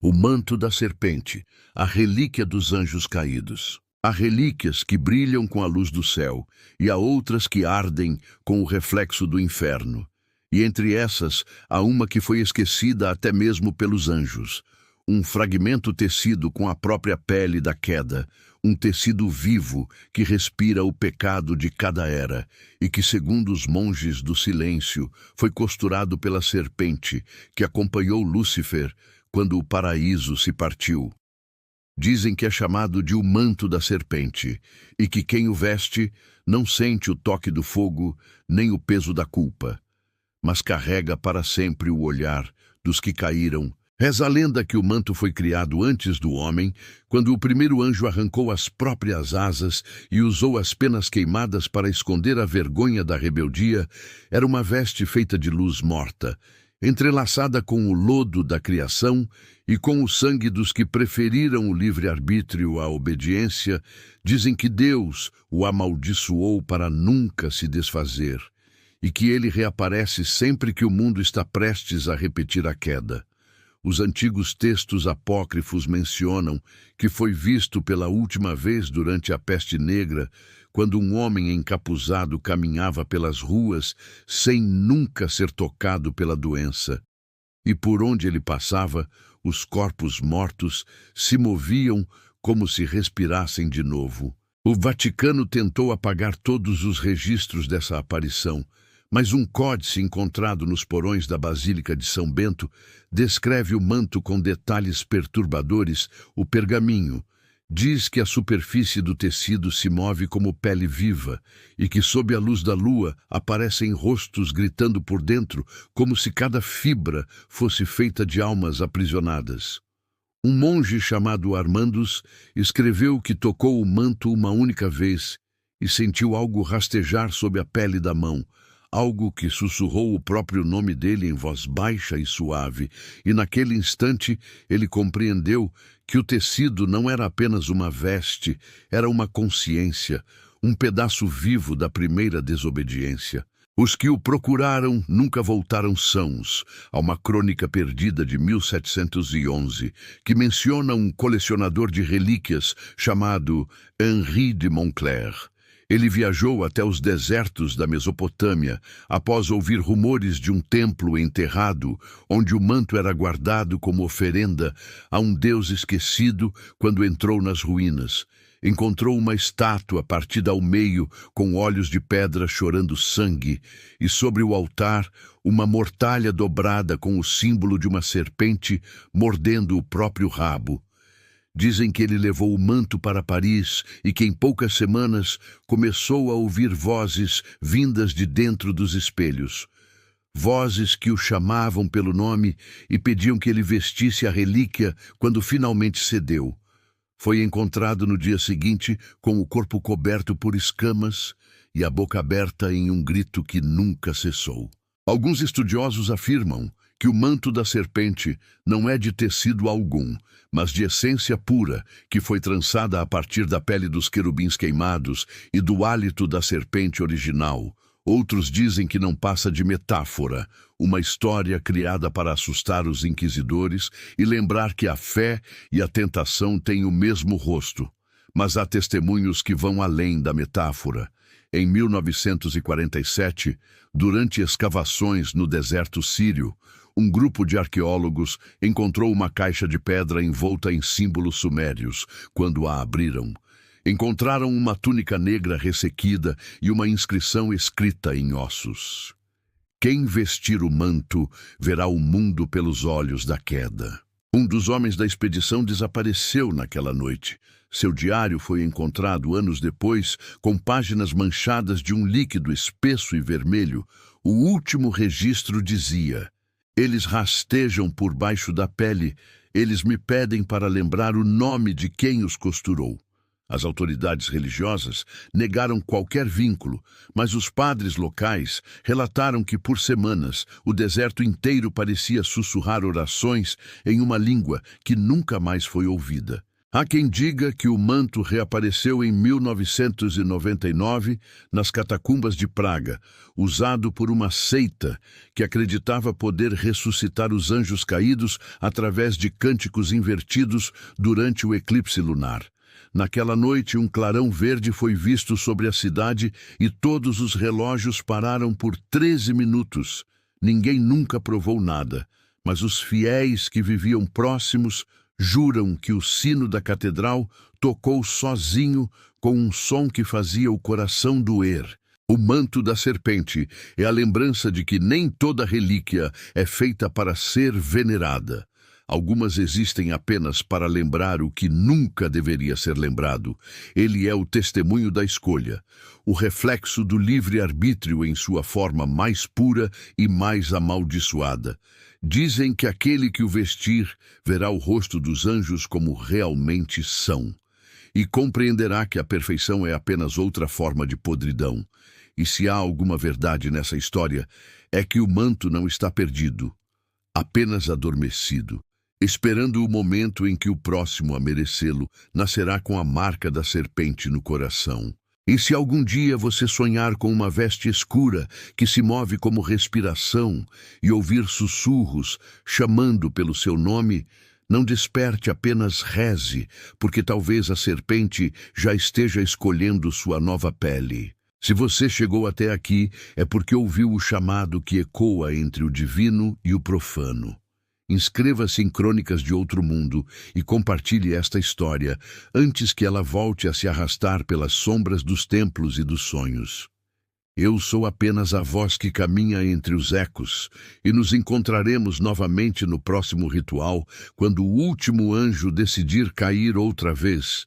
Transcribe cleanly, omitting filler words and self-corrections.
O manto da serpente, a relíquia dos anjos caídos. Há relíquias que brilham com a luz do céu, e há outras que ardem com o reflexo do inferno. E entre essas, há uma que foi esquecida até mesmo pelos anjos. Um fragmento tecido com a própria pele da queda, um tecido vivo que respira o pecado de cada era, e que, segundo os monges do silêncio, foi costurado pela serpente que acompanhou Lúcifer quando o paraíso se partiu. Dizem que é chamado de o manto da serpente, e que quem o veste não sente o toque do fogo nem o peso da culpa, mas carrega para sempre o olhar dos que caíram. Reza a lenda que o manto foi criado antes do homem, quando o primeiro anjo arrancou as próprias asas e usou as penas queimadas para esconder a vergonha da rebeldia. Era uma veste feita de luz morta, entrelaçada com o lodo da criação e com o sangue dos que preferiram o livre-arbítrio à obediência. Dizem que Deus o amaldiçoou para nunca se desfazer, e que ele reaparece sempre que o mundo está prestes a repetir a queda. Os antigos textos apócrifos mencionam que foi visto pela última vez durante a peste negra, quando um homem encapuzado caminhava pelas ruas sem nunca ser tocado pela doença. E por onde ele passava, os corpos mortos se moviam como se respirassem de novo. O Vaticano tentou apagar todos os registros dessa aparição, mas um códice encontrado nos porões da Basílica de São Bento descreve o manto com detalhes perturbadores. O pergaminho diz que a superfície do tecido se move como pele viva e que, sob a luz da lua, aparecem rostos gritando por dentro, como se cada fibra fosse feita de almas aprisionadas. Um monge chamado Armandus escreveu que tocou o manto uma única vez e sentiu algo rastejar sob a pele da mão, algo que sussurrou o próprio nome dele em voz baixa e suave, e naquele instante ele compreendeu que o tecido não era apenas uma veste, era uma consciência, um pedaço vivo da primeira desobediência. Os que o procuraram nunca voltaram sãos. Há uma crônica perdida de 1711 que menciona um colecionador de relíquias chamado Henri de Montclair. Ele viajou até os desertos da Mesopotâmia após ouvir rumores de um templo enterrado, onde o manto era guardado como oferenda a um deus esquecido. Quando entrou nas ruínas, encontrou uma estátua partida ao meio, com olhos de pedra chorando sangue, e sobre o altar uma mortalha dobrada com o símbolo de uma serpente mordendo o próprio rabo. Dizem que ele levou o manto para Paris e que em poucas semanas começou a ouvir vozes vindas de dentro dos espelhos. Vozes que o chamavam pelo nome e pediam que ele vestisse a relíquia quando finalmente cedeu. Foi encontrado no dia seguinte com o corpo coberto por escamas e a boca aberta em um grito que nunca cessou. Alguns estudiosos afirmam que o manto da serpente não é de tecido algum, mas de essência pura, que foi trançada a partir da pele dos querubins queimados e do hálito da serpente original. Outros dizem que não passa de metáfora, uma história criada para assustar os inquisidores e lembrar que a fé e a tentação têm o mesmo rosto. Mas há testemunhos que vão além da metáfora. Em 1947, durante escavações no deserto sírio, um grupo de arqueólogos encontrou uma caixa de pedra envolta em símbolos sumérios. Quando a abriram, encontraram uma túnica negra ressequida e uma inscrição escrita em ossos. Quem vestir o manto verá o mundo pelos olhos da queda. Um dos homens da expedição desapareceu naquela noite. Seu diário foi encontrado anos depois, com páginas manchadas de um líquido espesso e vermelho. O último registro dizia: "Eles rastejam por baixo da pele, eles me pedem para lembrar o nome de quem os costurou." As autoridades religiosas negaram qualquer vínculo, mas os padres locais relataram que por semanas o deserto inteiro parecia sussurrar orações em uma língua que nunca mais foi ouvida. Há quem diga que o manto reapareceu em 1999 nas catacumbas de Praga, usado por uma seita que acreditava poder ressuscitar os anjos caídos através de cânticos invertidos durante o eclipse lunar. Naquela noite, um clarão verde foi visto sobre a cidade e todos os relógios pararam por 13 minutos. Ninguém nunca provou nada, mas os fiéis que viviam próximos juram que o sino da catedral tocou sozinho com um som que fazia o coração doer. O manto da serpente é a lembrança de que nem toda relíquia é feita para ser venerada. Algumas existem apenas para lembrar o que nunca deveria ser lembrado. Ele é o testemunho da escolha, o reflexo do livre-arbítrio em sua forma mais pura e mais amaldiçoada. Dizem que aquele que o vestir verá o rosto dos anjos como realmente são, e compreenderá que a perfeição é apenas outra forma de podridão. E se há alguma verdade nessa história, é que o manto não está perdido, apenas adormecido, esperando o momento em que o próximo a merecê-lo nascerá com a marca da serpente no coração. E se algum dia você sonhar com uma veste escura que se move como respiração e ouvir sussurros chamando pelo seu nome, não desperte, apenas reze, porque talvez a serpente já esteja escolhendo sua nova pele. Se você chegou até aqui, é porque ouviu o chamado que ecoa entre o divino e o profano. Inscreva-se em Crônicas de Outro Mundo e compartilhe esta história antes que ela volte a se arrastar pelas sombras dos templos e dos sonhos. Eu sou apenas a voz que caminha entre os ecos, e nos encontraremos novamente no próximo ritual, quando o último anjo decidir cair outra vez.